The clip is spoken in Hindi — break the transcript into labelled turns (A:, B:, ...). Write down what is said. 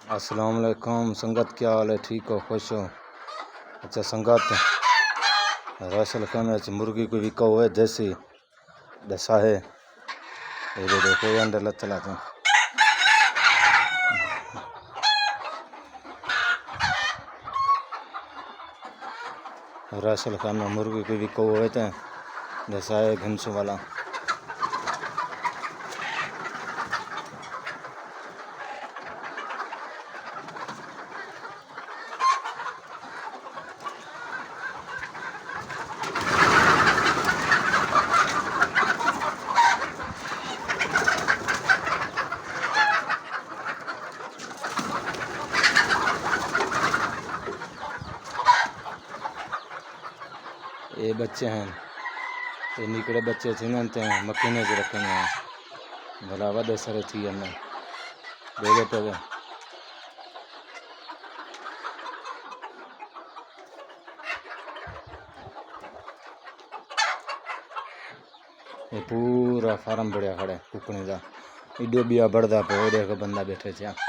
A: अस्सलाम वालेकुम संगत, क्या हाल है? ठीक हो, खुश हो? अच्छा संगत, रसल खाने मुर्गी को विका हुआ है देसी दसा है। ये देखो ये अंडे लग चलाते हैं। रसल खाना मुर्गी को विका हुआ है दसा है घनसू वाला। ये बच्चे हैं, ये निकड़े बच्चे थे ना मकीने से रखे हैं भला वडे सरे थी हमने बेगे पे गए। ये पूरा फार्म बढ़िया खड़े कुकनी का इडो बिया बढ़दा पे देखो बंदा बैठे थे।